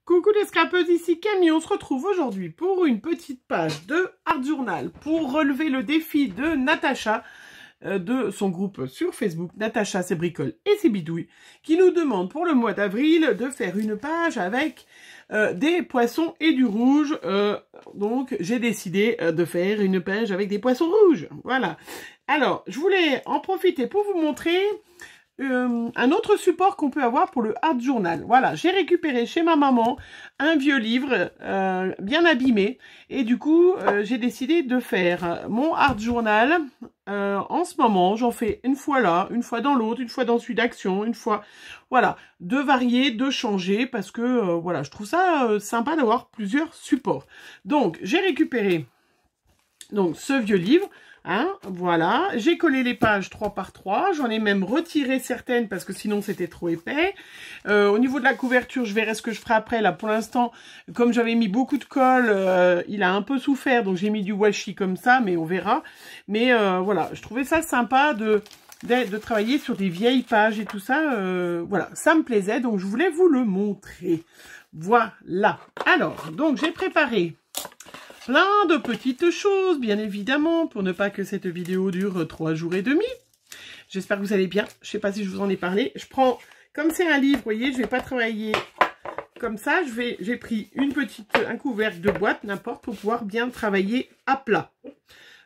Coucou les scrapeuses, ici Camille, on se retrouve aujourd'hui pour une petite page de Art Journal pour relever le défi de Natacha de son groupe sur Facebook, Natacha c'est bricole et c'est bidouille, qui nous demande pour le mois d'avril de faire une page avec des poissons et du rouge. Donc j'ai décidé de faire une page avec des poissons rouges, voilà. Alors je voulais en profiter pour vous montrer un autre support qu'on peut avoir pour le Art Journal. Voilà, j'ai récupéré chez ma maman un vieux livre bien abîmé et du coup j'ai décidé de faire mon Art Journal. En ce moment, j'en fais une fois là, une fois dans l'autre, une fois dans celui d'action, une fois, voilà, de varier, de changer parce que voilà, je trouve ça sympa d'avoir plusieurs supports. Donc j'ai récupéré donc ce vieux livre. Hein, voilà, j'ai collé les pages 3 par 3, j'en ai même retiré certaines parce que sinon c'était trop épais. Au niveau de la couverture, je verrai ce que je ferai après. Là pour l'instant, comme j'avais mis beaucoup de colle, il a un peu souffert, donc j'ai mis du washi comme ça, mais on verra. Mais voilà, je trouvais ça sympa de travailler sur des vieilles pages et tout ça. Voilà, ça me plaisait, donc je voulais vous le montrer. Voilà, alors, donc j'ai préparé plein de petites choses, bien évidemment, pour ne pas que cette vidéo dure 3 jours et demi. J'espère que vous allez bien. Je ne sais pas si je vous en ai parlé. Je prends, comme c'est un livre, vous voyez, je ne vais pas travailler comme ça. J'ai pris un couvercle de boîte, n'importe, pour pouvoir bien travailler à plat.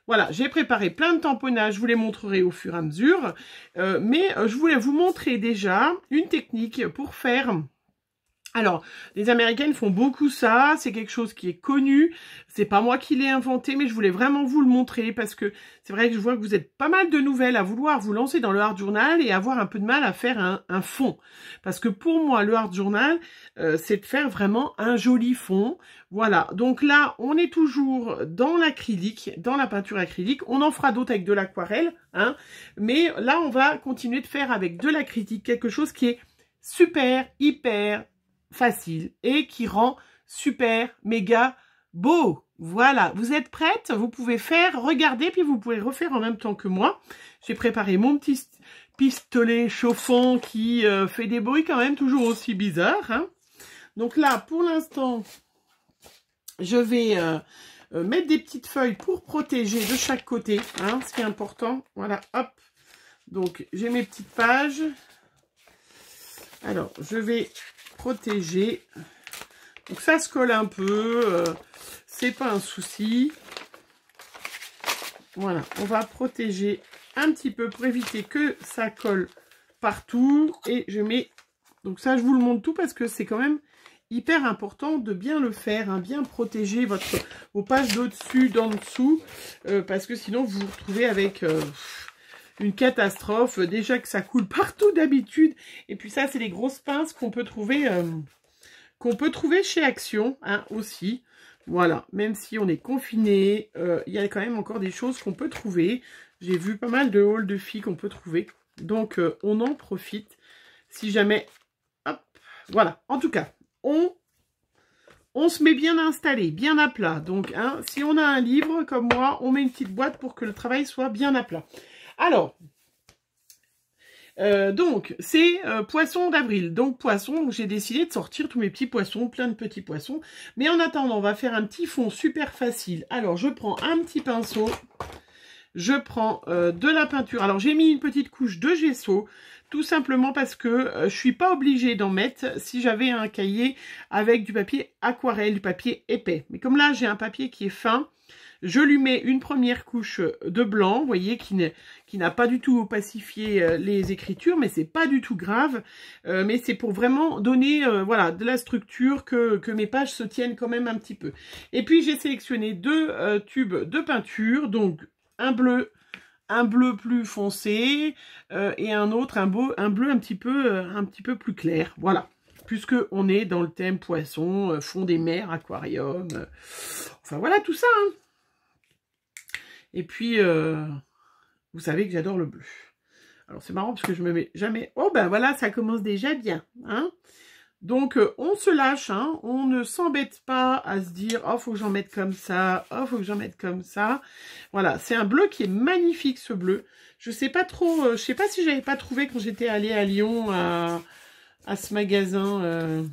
Voilà, j'ai préparé plein de tamponnages, je vous les montrerai au fur et à mesure. Mais je voulais vous montrer déjà une technique pour faire... Alors, les Américaines font beaucoup ça, c'est quelque chose qui est connu, c'est pas moi qui l'ai inventé, mais je voulais vraiment vous le montrer parce que c'est vrai que je vois que vous êtes pas mal de nouvelles à vouloir vous lancer dans le Art Journal et avoir un peu de mal à faire un fond. Parce que pour moi, le Art Journal, c'est de faire vraiment un joli fond. Voilà, donc là, on est toujours dans l'acrylique, dans la peinture acrylique, on en fera d'autres avec de l'aquarelle, hein, mais là, on va continuer de faire avec de l'acrylique, quelque chose qui est super, hyper facile et qui rend super méga beau. Voilà, vous êtes prêtes? Vous pouvez faire, regarder, puis vous pouvez refaire en même temps que moi. J'ai préparé mon petit pistolet chauffant qui fait des bruits quand même toujours aussi bizarres, hein. Donc là, pour l'instant, je vais mettre des petites feuilles pour protéger de chaque côté, hein, ce qui est important. Voilà, hop. Donc, j'ai mes petites pages. Alors, je vais protéger. Donc ça se colle un peu, c'est pas un souci. Voilà, on va protéger un petit peu pour éviter que ça colle partout. Et je mets, donc ça je vous le montre tout parce que c'est quand même hyper important de bien le faire, hein, bien protéger vos pages d'au-dessus, d'en dessous, parce que sinon vous vous retrouvez avec... une catastrophe, déjà que ça coule partout d'habitude. Et puis ça, c'est les grosses pinces qu'on peut trouver chez Action, hein, aussi. Voilà, même si on est confiné, il y a quand même encore des choses qu'on peut trouver. J'ai vu pas mal de hauls de filles qu'on peut trouver. Donc, on en profite si jamais... Hop, voilà, en tout cas, on se met bien installé, bien à plat. Donc, hein, si on a un livre comme moi, on met une petite boîte pour que le travail soit bien à plat. Alors, donc, c'est poisson d'avril. Donc, poisson, j'ai décidé de sortir tous mes petits poissons, plein de petits poissons. Mais en attendant, on va faire un petit fond super facile. Alors, je prends un petit pinceau. Je prends de la peinture. Alors, j'ai mis une petite couche de gesso. Tout simplement parce que je suis pas obligée d'en mettre si j'avais un cahier avec du papier aquarelle, du papier épais. Mais comme là, j'ai un papier qui est fin... Je lui mets une première couche de blanc, vous voyez, qui n'a pas du tout opacifié les écritures, mais c'est pas du tout grave. Mais c'est pour vraiment donner voilà, de la structure, que mes pages se tiennent quand même un petit peu. Et puis j'ai sélectionné deux tubes de peinture, donc un bleu plus foncé et un autre, un bleu un petit peu plus clair. Voilà. Puisque on est dans le thème poisson, fond des mers, aquarium, enfin voilà tout ça, hein. Et puis, vous savez que j'adore le bleu. Alors, c'est marrant parce que je me mets jamais... Oh, ben voilà, ça commence déjà bien, hein. Donc, on se lâche, hein. On ne s'embête pas à se dire, oh, faut que j'en mette comme ça. Oh, faut que j'en mette comme ça. Voilà, c'est un bleu qui est magnifique, ce bleu. Je sais pas trop... je sais pas si j'avais pas trouvé quand j'étais allée à Lyon, à ce magasin...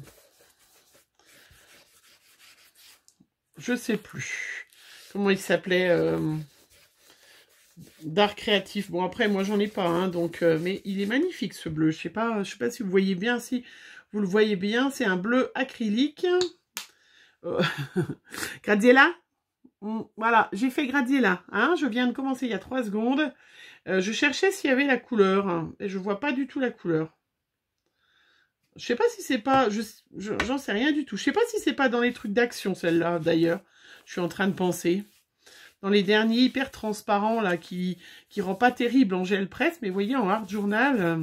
je sais plus comment il s'appelait, d'art créatif. Bon, après, moi, j'en ai pas, hein, donc, mais il est magnifique, ce bleu. Je sais pas si vous voyez bien, si vous le voyez bien, c'est un bleu acrylique. Graziella, voilà, j'ai fait Graziella, hein, je viens de commencer il y a 3 secondes. Je cherchais s'il y avait la couleur, hein, et je vois pas du tout la couleur. Je sais pas si c'est pas, j'en sais rien du tout. Je sais pas si c'est pas dans les trucs d'action, celle-là, d'ailleurs. Je suis en train de penser. Dans les derniers hyper transparents, là, qui rend pas terrible en gel presse, mais vous voyez, en art journal.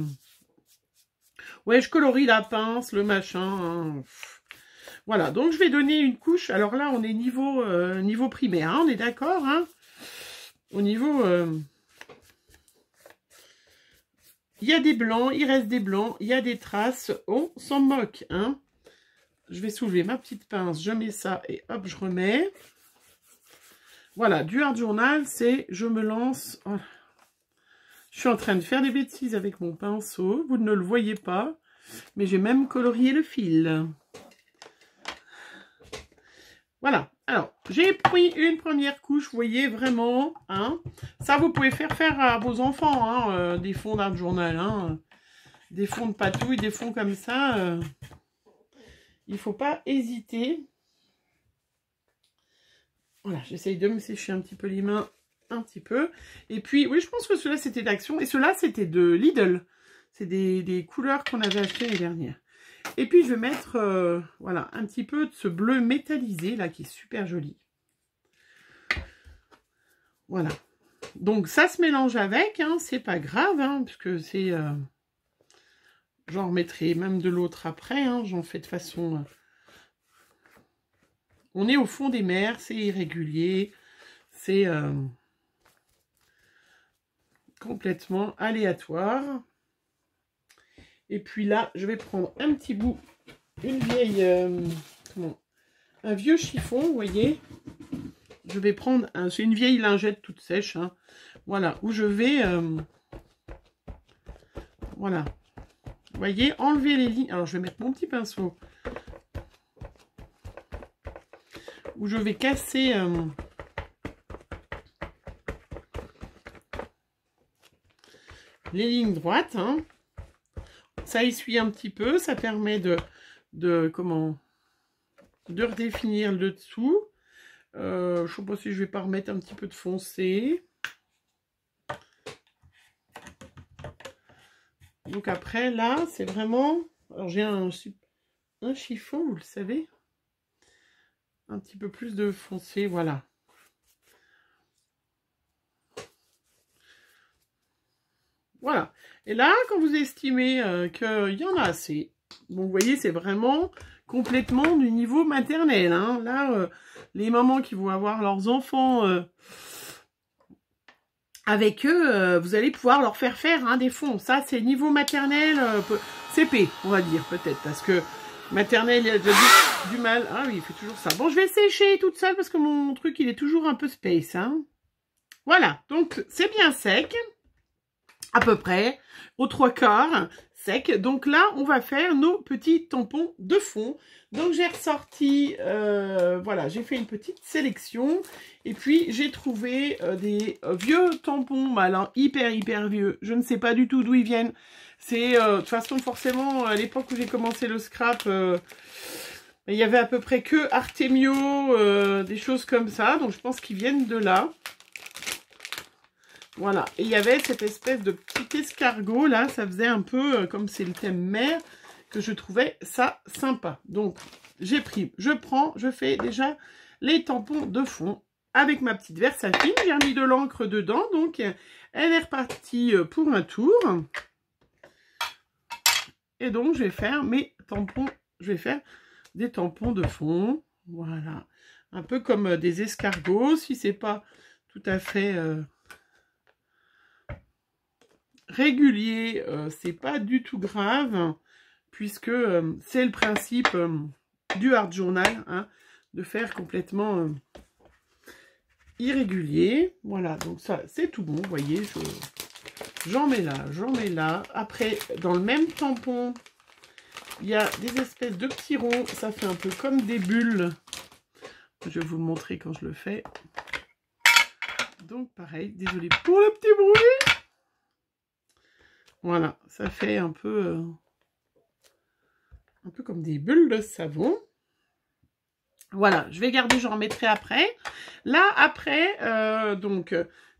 Ouais, je colorie la pince, le machin. Hein. Voilà, donc je vais donner une couche. Alors là, on est niveau primaire, hein, on est d'accord, hein. Au niveau... il y a des blancs, il reste des blancs, il y a des traces, on s'en moque, hein. Je vais soulever ma petite pince, je mets ça et hop, je remets. Voilà, du art journal, c'est je me lance. Oh. Je suis en train de faire des bêtises avec mon pinceau, vous ne le voyez pas, mais j'ai même colorié le fil. Voilà, alors, j'ai pris une première couche, vous voyez, vraiment, hein. Ça, vous pouvez faire à vos enfants, hein, des fonds d'art journal, hein. Des fonds de patouille, des fonds comme ça. Il ne faut pas hésiter. Voilà, j'essaye de me sécher un petit peu les mains, un petit peu. Et puis, oui, je pense que ceux-là, c'était d'Action. Et ceux-là, c'était de Lidl. C'est des couleurs qu'on avait achetées l'année dernière. Et puis, je vais mettre, voilà, un petit peu de ce bleu métallisé, là, qui est super joli. Voilà. Donc, ça se mélange avec, hein, c'est pas grave, hein, puisque c'est... j'en remettrai même de l'autre après, hein, j'en fais de façon... on est au fond des mers, c'est irrégulier, c'est complètement aléatoire. Et puis là, je vais prendre un petit bout, une vieille... un vieux chiffon, vous voyez. Je vais prendre... c'est une vieille lingette toute sèche, hein, voilà, où je vais... voilà. Vous voyez, enlever les lignes. Alors, je vais mettre mon petit pinceau. Où je vais casser... les lignes droites. Hein. Ça essuie un petit peu. Ça permet de redéfinir le dessous. Je ne sais pas si je vais pas remettre un petit peu de foncé. Donc après, là, c'est vraiment... alors, j'ai un chiffon, vous le savez. Un petit peu plus de foncé, voilà. Voilà. Et là, quand vous estimez qu'il y en a assez, bon, vous voyez, c'est vraiment complètement du niveau maternel. Hein. Là, les mamans qui vont avoir leurs enfants... avec eux, vous allez pouvoir leur faire hein, des fonds. Ça, c'est niveau maternel, CP, on va dire, peut-être. Parce que maternel, il y a déjà du mal. Ah oui, il fait toujours ça. Bon, je vais sécher toute seule parce que mon truc, il est toujours un peu space. Hein. Voilà, donc c'est bien sec. À peu près, aux 3/4 sec. Donc là, on va faire nos petits tampons de fond. Donc j'ai ressorti, voilà, j'ai fait une petite sélection. Et puis j'ai trouvé des vieux tampons, malins, hyper vieux. Je ne sais pas du tout d'où ils viennent. C'est, de toute façon, forcément, à l'époque où j'ai commencé le scrap, il y avait à peu près que Artemio, des choses comme ça. Donc je pense qu'ils viennent de là. Voilà, et il y avait cette espèce de petit escargot, là, ça faisait un peu, comme c'est le thème mer, que je trouvais ça sympa. Donc, j'ai pris, je fais déjà les tampons de fond avec ma petite Versafine. J'ai mis de l'encre dedans, donc elle est repartie pour un tour. Et donc, je vais faire mes tampons, je vais faire des tampons de fond, voilà. Un peu comme des escargots, si c'est pas tout à fait... régulier, c'est pas du tout grave, puisque c'est le principe du art journal, hein, de faire complètement irrégulier. Voilà, donc ça, c'est tout bon, vous voyez, j'en mets là. Après, dans le même tampon, il y a des espèces de petits ronds, ça fait un peu comme des bulles. Je vais vous le montrer quand je le fais. Donc pareil, désolé pour le petit bruit. Voilà, ça fait un peu comme des bulles de savon. Voilà, je vais garder, j'en remettrai après. Là, après, donc,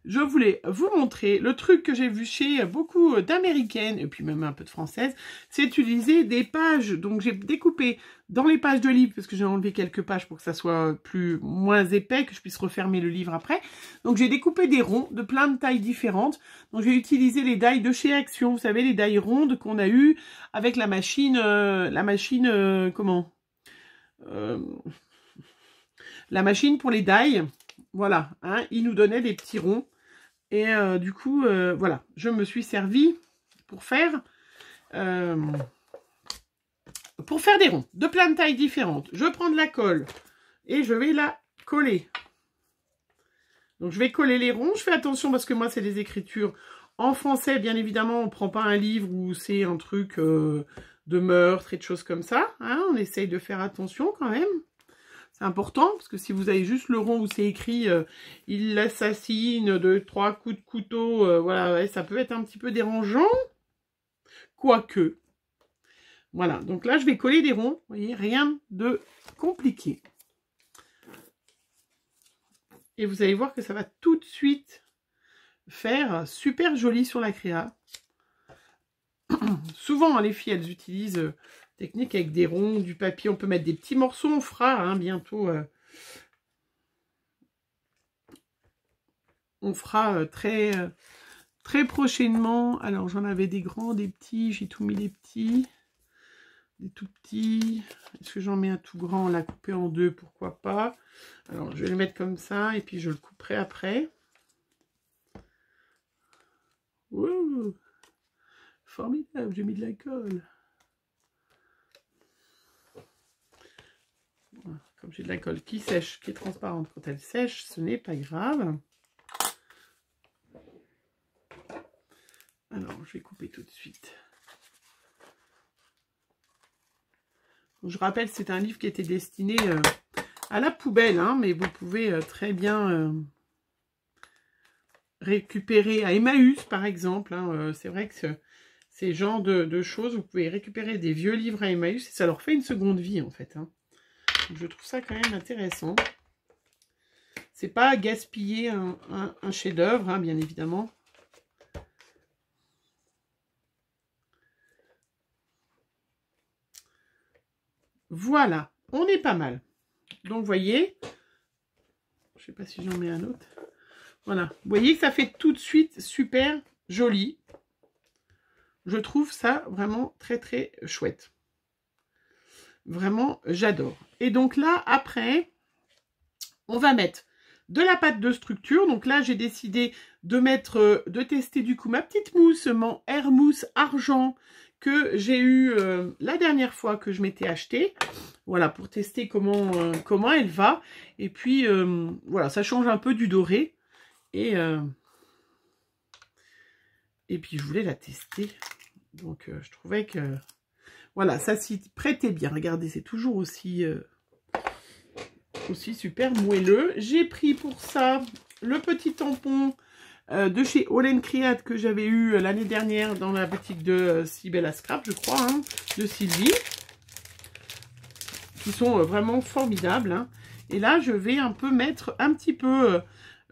je voulais vous montrer le truc que j'ai vu chez beaucoup d'américaines, et puis même un peu de françaises, c'est utiliser des pages. Donc, j'ai découpé dans les pages de livre, parce que j'ai enlevé quelques pages pour que ça soit moins épais, que je puisse refermer le livre après. Donc, j'ai découpé des ronds de plein de tailles différentes. Donc, j'ai utilisé les die de chez Action. Vous savez, les die rondes qu'on a eues avec la machine, comment la machine pour les die, voilà, hein, il nous donnait des petits ronds. Et du coup, voilà, je me suis servi pour faire des ronds de plein de tailles différentes. Je prends de la colle et je vais la coller. Donc, je vais coller les ronds. Je fais attention parce que moi, c'est des écritures en français. Bien évidemment, on ne prend pas un livre où c'est un truc de meurtre et de choses comme ça. Hein, on essaye de faire attention quand même. C'est important, parce que si vous avez juste le rond où c'est écrit il l'assassine de 3 coups de couteau, voilà, ouais, ça peut être un petit peu dérangeant. Quoique. Voilà, donc là, je vais coller des ronds. Vous voyez, rien de compliqué. Et vous allez voir que ça va tout de suite faire super joli sur la créa. Souvent, les filles, elles utilisent technique avec des ronds, du papier. On peut mettre des petits morceaux. On fera bientôt. On fera très prochainement. Alors, j'en avais des grands, des petits. J'ai tout mis des petits. Des tout petits. Est-ce que j'en mets un tout grand? On l'a coupé en deux, pourquoi pas. Alors, je vais le mettre comme ça. Et puis, je le couperai après. Ouh, formidable, j'ai mis de la colle. Comme j'ai de la colle qui sèche, qui est transparente quand elle sèche, ce n'est pas grave. Alors, je vais couper tout de suite. Je rappelle, c'est un livre qui était destiné à la poubelle, hein, mais vous pouvez très bien récupérer à Emmaüs, par exemple. Hein, c'est vrai que ces genres de choses, vous pouvez récupérer des vieux livres à Emmaüs et ça leur fait une seconde vie, en fait. Hein. Je trouve ça quand même intéressant. C'est pas gaspiller un chef-d'œuvre, hein, bien évidemment. Voilà, on est pas mal. Donc, vous voyez, je sais pas si j'en mets un autre. Voilà, vous voyez que ça fait tout de suite super joli. Je trouve ça vraiment très, très chouette. Vraiment, j'adore. Et donc là, après, on va mettre de la pâte de structure. Donc là, j'ai décidé de tester du coup ma petite mousse, mon Air Mousse Argent que j'ai eu la dernière fois que je m'étais acheté. Voilà, pour tester comment elle va. Et puis, voilà, ça change un peu du doré. Et puis, je voulais la tester. Donc, je trouvais que... Voilà, ça s'y prêtait bien. Regardez, c'est toujours aussi super moelleux. J'ai pris pour ça le petit tampon de chez All & Create que j'avais eu l'année dernière dans la boutique de Sibella Scrap, je crois, hein, de Sylvie. Qui sont vraiment formidables. Hein. Et là, je vais un peu mettre un petit peu,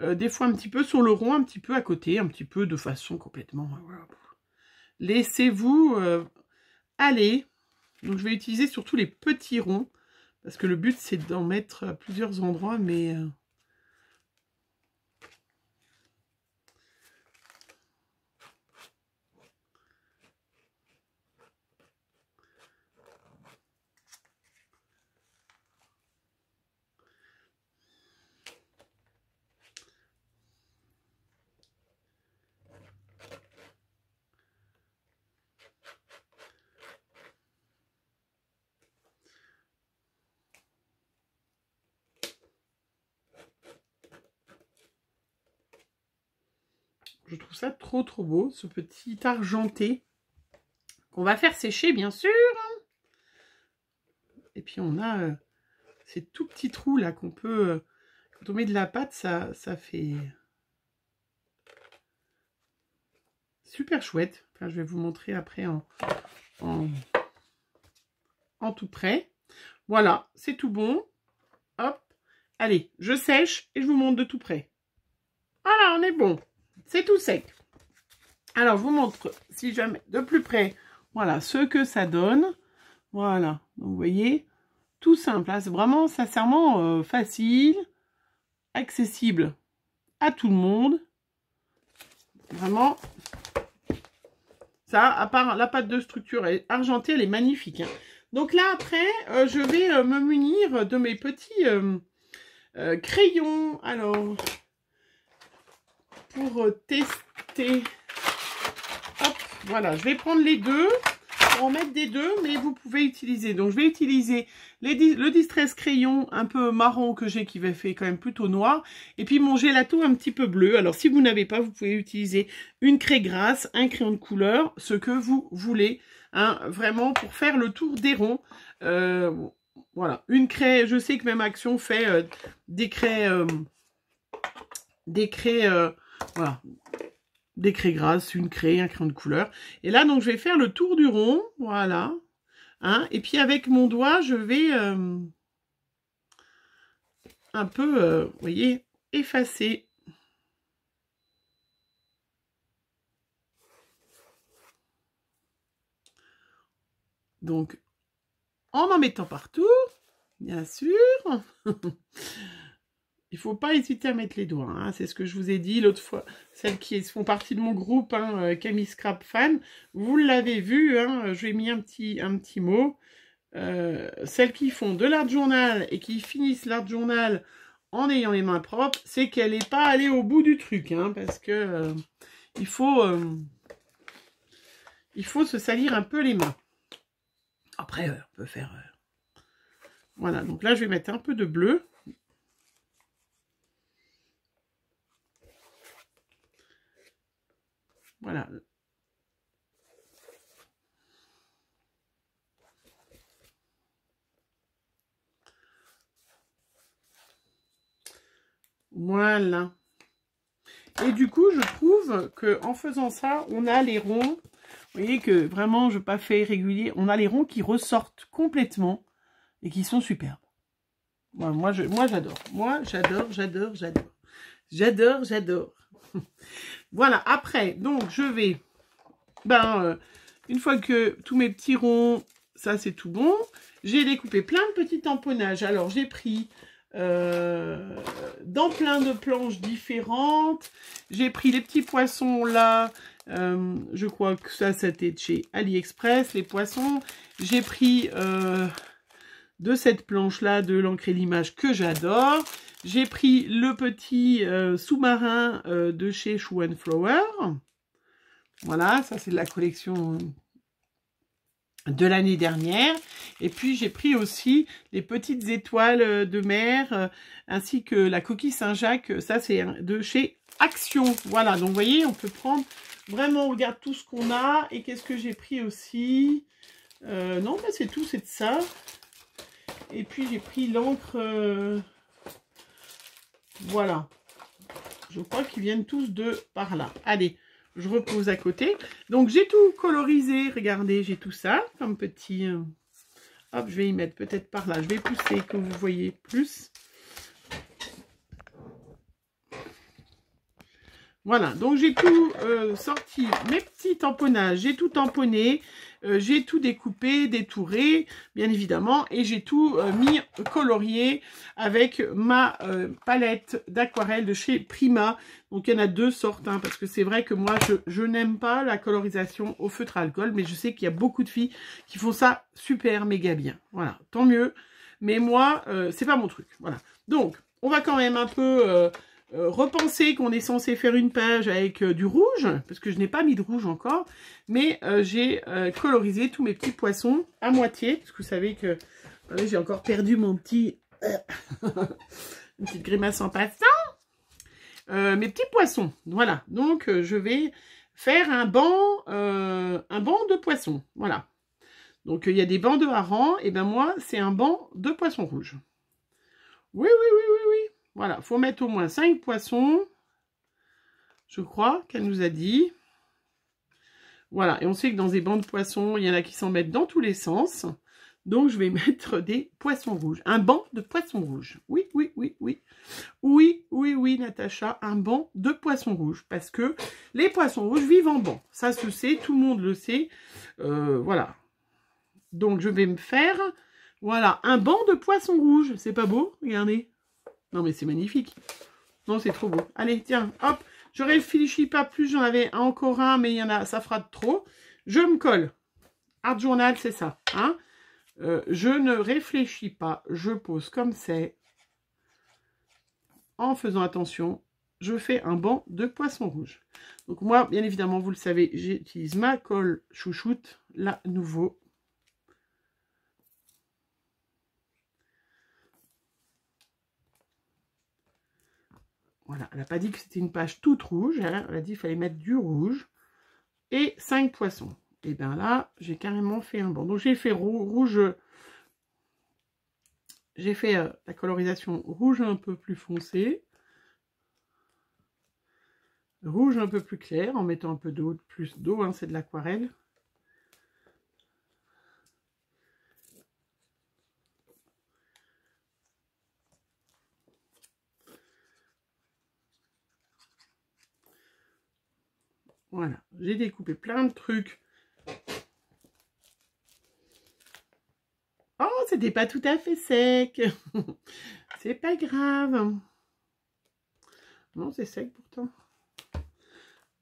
des fois un petit peu sur le rond, un petit peu à côté, un petit peu de façon complètement... Voilà. Laissez-vous aller. Donc, je vais utiliser surtout les petits ronds. Parce que le but, c'est d'en mettre à plusieurs endroits. Mais... je trouve ça trop trop beau, ce petit argenté qu'on va faire sécher bien sûr. Et puis on a ces tout petits trous là qu'on peut... quand on met de la pâte, ça fait... super chouette. Enfin, je vais vous montrer après en tout près. Voilà, c'est tout bon. Hop. Allez, je sèche et je vous montre de tout près. Voilà, on est bon. C'est tout sec. Alors, je vous montre, si jamais de plus près, voilà, ce que ça donne. Voilà, donc vous voyez, tout simple. Hein, c'est vraiment, sincèrement, facile, accessible à tout le monde. Vraiment, ça, à part la pâte de structure argentée, elle est magnifique. Hein. Donc là, après, je vais me munir de mes petits crayons. Alors, pour tester... Hop, voilà, je vais prendre les deux, pour en mettre des deux, mais vous pouvez utiliser. Donc, je vais utiliser le Distress crayon un peu marron que j'ai, qui va faire quand même plutôt noir, et puis mon gelato un petit peu bleu. Alors, si vous n'avez pas, vous pouvez utiliser une craie grasse, un crayon de couleur, ce que vous voulez, hein, vraiment pour faire le tour des ronds. Voilà, une craie, je sais que même Action fait des craies, voilà. Des craies grasses, une craie, un crayon de couleur. Et là, donc, je vais faire le tour du rond. Voilà. Hein, et puis, avec mon doigt, je vais un peu, vous voyez, effacer. Donc, en mettant partout, bien sûr. Il ne faut pas hésiter à mettre les doigts, hein. C'est ce que je vous ai dit l'autre fois. Celles qui font partie de mon groupe, hein, Camille Scrap Fan, vous l'avez vu, hein, je lui ai mis un petit mot. Celles qui font de l'art journal et qui finissent l'art journal en ayant les mains propres, c'est qu'elle n'est pas allée au bout du truc, hein, parce que il faut se salir un peu les mains. Après, on peut faire... Voilà, donc là, je vais mettre un peu de bleu. Voilà. Voilà. Et du coup, je trouve que en faisant ça, on a les ronds. Vous voyez que vraiment, je n'ai pas fait irrégulier. On a les ronds qui ressortent complètement et qui sont superbes. Voilà, moi, j'adore. Moi, j'adore. J'adore. Voilà, après, donc, je vais... une fois que tous mes petits ronds, ça, c'est tout bon. J'ai découpé plein de petits tamponnages. Alors, j'ai pris... dans plein de planches différentes. J'ai pris les petits poissons là, je crois que ça c'était de chez AliExpress, les poissons. J'ai pris de cette planche là de l'encre et l'image que j'adore. J'ai pris le petit sous-marin de chez Shoe & Flower. Voilà, ça c'est de la collection de l'année dernière. Et puis j'ai pris aussi les petites étoiles de mer ainsi que la coquille Saint-Jacques. Ça c'est de chez Action. Voilà, donc vous voyez, on peut prendre vraiment, on regarde tout ce qu'on a. Et qu'est-ce que j'ai pris aussi, non, bah, c'est tout, c'est de ça. Et puis j'ai pris l'encre, voilà, je crois qu'ils viennent tous de par là. Allez, je repose à côté. Donc, j'ai tout colorisé. Regardez, j'ai tout ça comme petit... Hop, je vais y mettre peut-être par là. Je vais pousser, que vous voyez plus. Voilà, donc j'ai tout sorti, mes petits tamponnages. J'ai tout tamponné. J'ai tout découpé, détouré, bien évidemment. Et j'ai tout mis colorié avec ma palette d'aquarelle de chez Prima. Donc, il y en a deux sortes, hein, parce que c'est vrai que moi, je n'aime pas la colorisation au feutre à alcool. Mais je sais qu'il y a beaucoup de filles qui font ça super méga bien. Voilà, tant mieux. Mais moi, c'est pas mon truc. Voilà. Donc, on va quand même un peu... repenser qu'on est censé faire une page avec du rouge, parce que je n'ai pas mis de rouge encore, mais j'ai colorisé tous mes petits poissons à moitié, parce que vous savez que j'ai encore perdu mon petit... une petite grimace en passant. Mes petits poissons, voilà. Donc, je vais faire un banc de poissons, voilà. Donc, il y a des bancs de harengs, et ben moi, c'est un banc de poissons rouges. Oui, oui, oui, oui, oui. Voilà, faut mettre au moins 5 poissons. Je crois qu'elle nous a dit. Voilà, et on sait que dans des bancs de poissons, il y en a qui s'en mettent dans tous les sens. Donc, je vais mettre des poissons rouges. Un banc de poissons rouges. Oui, oui, oui, oui. Oui, oui, oui, Natacha, un banc de poissons rouges. Parce que les poissons rouges vivent en banc. Ça se sait, tout le monde le sait. Voilà. Donc, je vais me faire, voilà, un banc de poissons rouges. C'est pas beau? Regardez. Non, mais c'est magnifique. Non, c'est trop beau. Allez, tiens, hop. Je réfléchis pas plus. J'en avais encore un, mais il y en a, ça fera trop. Je me colle. Art Journal, c'est ça. Hein, je ne réfléchis pas. Je pose comme c'est. En faisant attention, je fais un banc de poissons rouges. Donc moi, bien évidemment, vous le savez, j'utilise ma colle chouchoute, la nouveau. Voilà, elle n'a pas dit que c'était une page toute rouge, hein. Elle a dit qu'il fallait mettre du rouge et 5 poissons. Et bien là, j'ai carrément fait un banc. Donc j'ai fait rouge, j'ai fait la colorisation rouge un peu plus foncé, rouge un peu plus clair, en mettant un peu d'eau, plus d'eau, hein, c'est de l'aquarelle. Voilà, j'ai découpé plein de trucs. Oh, c'était pas tout à fait sec. C'est pas grave. Non, c'est sec pourtant.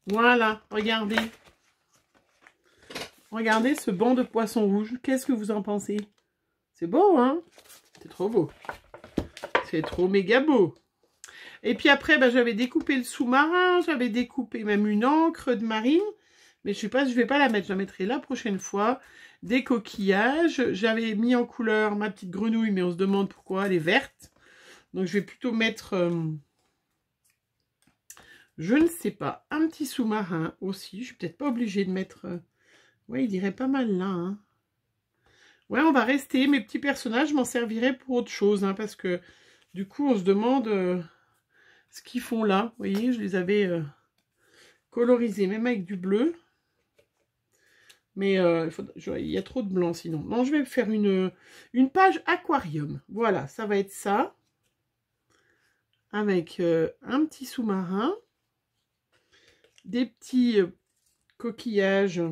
Voilà, regardez. Regardez ce banc de poissons rouges. Qu'est-ce que vous en pensez? C'est beau, hein? C'est trop beau. C'est trop méga beau. Et puis après, bah, j'avais découpé le sous-marin. J'avais découpé même une encre de marine. Mais je sais pas, je vais pas la mettre. Je la mettrai la prochaine fois. Des coquillages. J'avais mis en couleur ma petite grenouille, mais on se demande pourquoi elle est verte. Donc je vais plutôt mettre... je ne sais pas. Un petit sous-marin aussi. Je suis peut-être pas obligée de mettre... ouais, il irait pas mal là. Hein. Ouais, on va rester. Mes petits personnages, je m'en servirai pour autre chose. Hein, parce que du coup, on se demande ce qu'ils font là. Vous voyez, je les avais colorisés, même avec du bleu. Mais il y a trop de blanc sinon. Non, je vais faire une page aquarium. Voilà, ça va être ça. Avec un petit sous-marin. Des petits coquillages.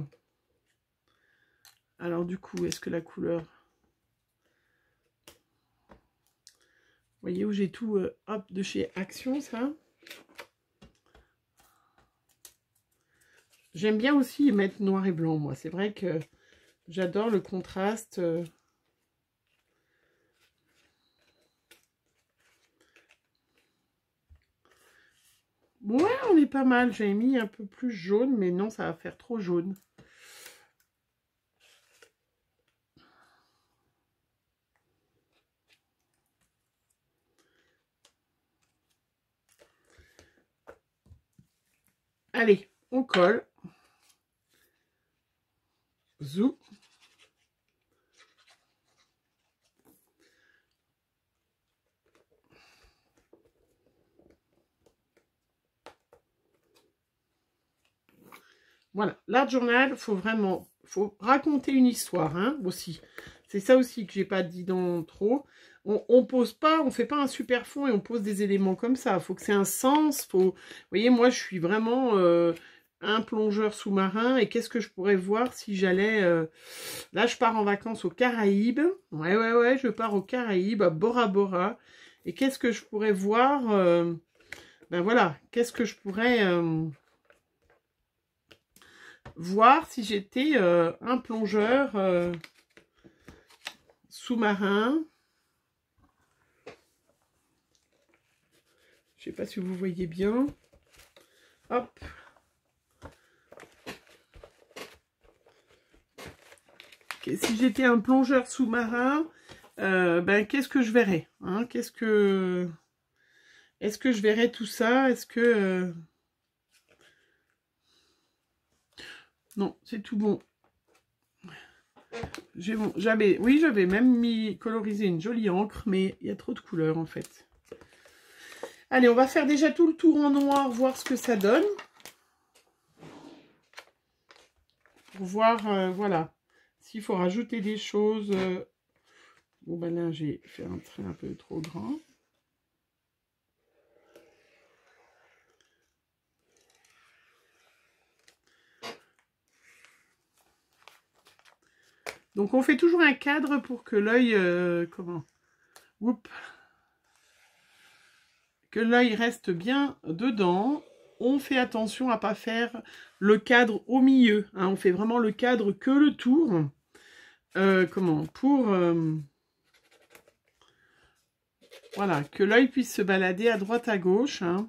Alors du coup, est-ce que la couleur... Vous voyez où j'ai tout hop, de chez Action, ça. J'aime bien aussi mettre noir et blanc, moi. C'est vrai que j'adore le contraste. Ouais, on est pas mal. J'avais mis un peu plus jaune, mais non, ça va faire trop jaune. Allez, on colle. Zou. Voilà, l'art journal, faut raconter une histoire, hein, aussi. C'est ça aussi que j'ai pas dit dans trop. On pose pas, on fait pas un super fond et on pose des éléments comme ça. Faut que c'est un sens. Vous voyez, moi, je suis vraiment un plongeur sous-marin. Et qu'est-ce que je pourrais voir si j'allais... Là, je pars en vacances aux Caraïbes. Ouais, je pars aux Caraïbes, à Bora Bora. Et qu'est-ce que je pourrais voir ben voilà, qu'est-ce que je pourrais... voir si j'étais un plongeur sous-marin. Je sais pas si vous voyez bien. Hop. Okay, si j'étais un plongeur sous-marin, ben qu'est-ce que je verrais, hein? Est-ce que je verrais tout ça? Est-ce que... Non, c'est tout bon. J'avais même mis coloriser une jolie encre, mais il y a trop de couleurs en fait. Allez, on va faire déjà tout le tour en noir, voir ce que ça donne. Pour voir, voilà, s'il faut rajouter des choses. Bon, ben là, j'ai fait un trait un peu trop grand. Donc, on fait toujours un cadre pour que l'œil, que l'œil reste bien dedans. On fait attention à ne pas faire le cadre au milieu. Hein. On fait vraiment le cadre que le tour. Voilà, que l'œil puisse se balader à droite à gauche. Hein.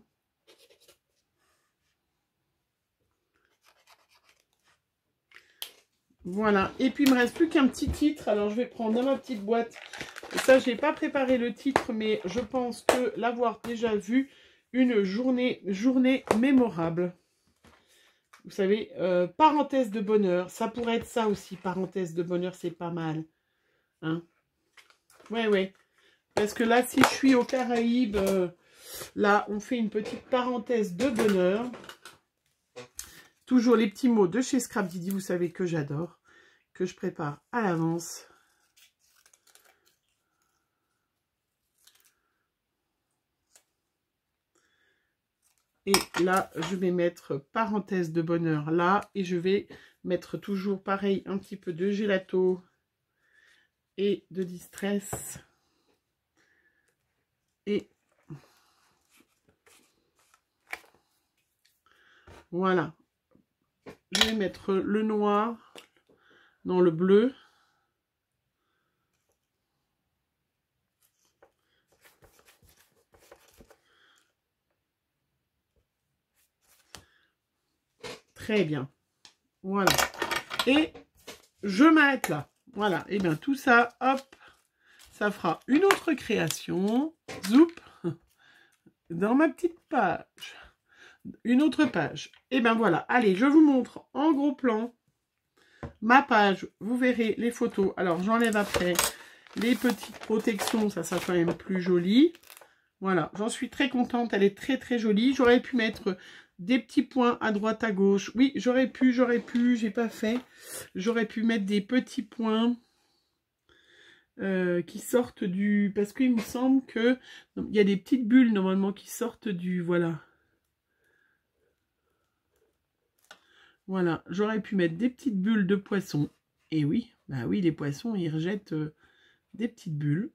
Voilà, et puis il me reste plus qu'un petit titre. Alors je vais prendre dans ma petite boîte. Ça, je n'ai pas préparé le titre, mais je pense que l'avoir déjà vu, une journée mémorable. Vous savez, parenthèse de bonheur. Ça pourrait être ça aussi, parenthèse de bonheur, c'est pas mal. Hein? Ouais. Parce que là, si je suis aux Caraïbes, là, on fait une petite parenthèse de bonheur. Toujours les petits mots de chez Scrap Didi, vous savez que j'adore, que je prépare à l'avance. Et là, je vais mettre parenthèse de bonheur là. Et je vais mettre toujours pareil, un petit peu de gelato et de distress. Et voilà. Je vais mettre le noir dans le bleu. Très bien. Voilà. Et je m'arrête là. Voilà. Et bien tout ça, hop, ça fera une autre création. Zoup. Dans ma petite page. Une autre page. Et ben voilà. Allez, je vous montre en gros plan ma page. Vous verrez les photos. Alors, j'enlève après les petites protections. Ça sera quand même plus joli. Voilà. J'en suis très contente. Elle est très, très jolie. J'aurais pu mettre des petits points à droite, à gauche. Oui, j'aurais pu. J'ai pas fait. J'aurais pu mettre des petits points qui sortent du... Parce qu'il me semble que il y a des petites bulles normalement qui sortent du... Voilà. Voilà, j'aurais pu mettre des petites bulles de poisson. Et oui, bah oui, les poissons, ils rejettent des petites bulles.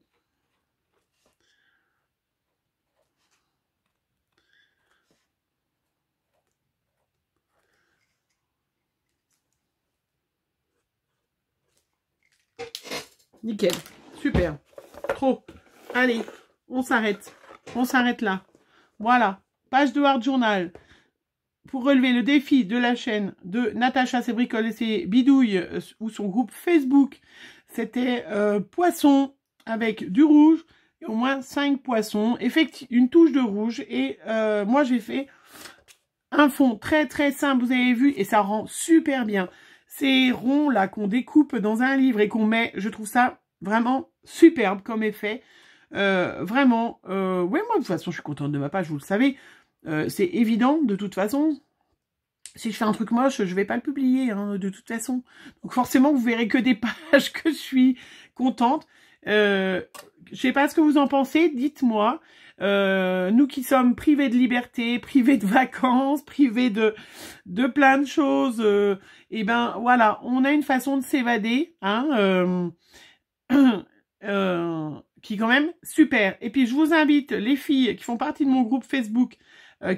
Nickel, super, trop. Allez, on s'arrête. On s'arrête là. Voilà, page de Art Journal. Pour relever le défi de la chaîne de Natacha, ses bricoles et ses bidouilles, ou son groupe Facebook, c'était poisson avec du rouge, et au moins 5 poissons, une touche de rouge, et moi j'ai fait un fond très très simple, vous avez vu, et ça rend super bien. Ces ronds là qu'on découpe dans un livre et qu'on met, je trouve ça vraiment superbe comme effet. Vraiment, ouais, moi de toute façon je suis contente de ma page, vous le savez. C'est évident, de toute façon, si je fais un truc moche, je vais pas le publier, hein, de toute façon. Donc forcément, vous verrez que des pages que je suis contente. Je sais pas ce que vous en pensez, dites-moi. Nous qui sommes privés de liberté, privés de vacances, privés de plein de choses, et ben voilà, on a une façon de s'évader, hein, qui est quand même super. Et puis je vous invite, les filles qui font partie de mon groupe Facebook,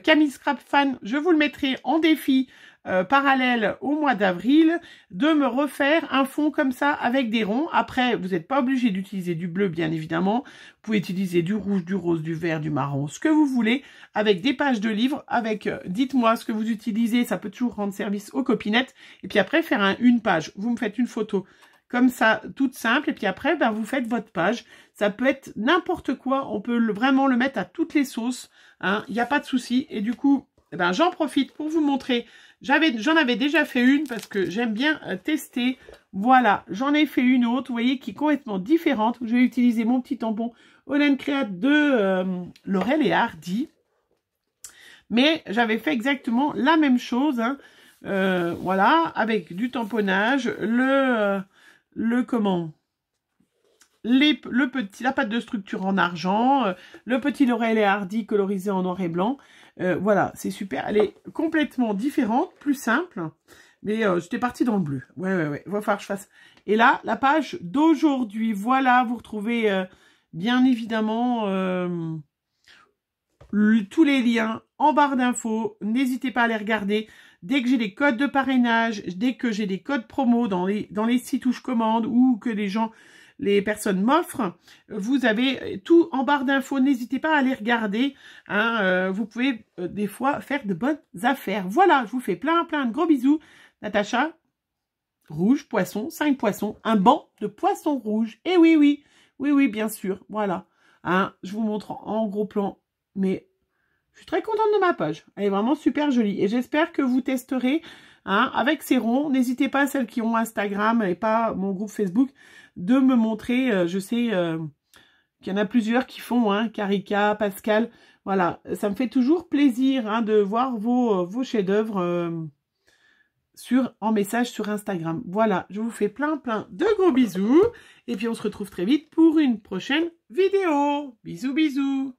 Camille Scrap Fan, je vous le mettrai en défi parallèle au mois d'avril, de me refaire un fond comme ça avec des ronds. Après, vous n'êtes pas obligé d'utiliser du bleu, bien évidemment. Vous pouvez utiliser du rouge, du rose, du vert, du marron, ce que vous voulez, avec des pages de livres, avec dites-moi ce que vous utilisez, ça peut toujours rendre service aux copinettes. Et puis après, faire une page. Vous me faites une photo comme ça, toute simple, et puis après, ben, vous faites votre page. Ça peut être n'importe quoi, on peut vraiment le mettre à toutes les sauces, hein, il n'y a pas de souci. Et du coup, eh ben, j'en profite pour vous montrer. J'en avais déjà fait une parce que j'aime bien tester. Voilà, j'en ai fait une autre, vous voyez, qui est complètement différente. Je vais utiliser mon petit tampon Holland Créate de Laurel et Hardy. Mais j'avais fait exactement la même chose, hein. Voilà, avec du tamponnage, la pâte de structure en argent, le petit Laurel et Hardy colorisé en noir et blanc. Voilà, c'est super. Elle est complètement différente, plus simple. Mais j'étais partie dans le bleu. Ouais. Il va falloir que je fasse. Et là, la page d'aujourd'hui. Voilà, vous retrouvez bien évidemment tous les liens en barre d'infos. N'hésitez pas à les regarder. Dès que j'ai des codes de parrainage, dès que j'ai des codes promo dans les sites où je commande ou que les personnes m'offrent, vous avez tout en barre d'infos. N'hésitez pas à les regarder. Hein, vous pouvez des fois faire de bonnes affaires. Voilà, je vous fais plein de gros bisous. Natacha, rouge, poisson, 5 poissons, un banc de poissons rouges. Et oui, bien sûr. Voilà. Hein, je vous montre en gros plan. Mais je suis très contente de ma page. Elle est vraiment super jolie. Et j'espère que vous testerez hein, avec ces ronds. N'hésitez pas, celles qui ont Instagram et pas mon groupe Facebook, de me montrer. Je sais qu'il y en a plusieurs qui font, hein, Karika, Pascal. Voilà, ça me fait toujours plaisir hein, de voir vos chefs-d'œuvre en message sur Instagram. Voilà, je vous fais plein de gros bisous. Et puis on se retrouve très vite pour une prochaine vidéo. Bisous.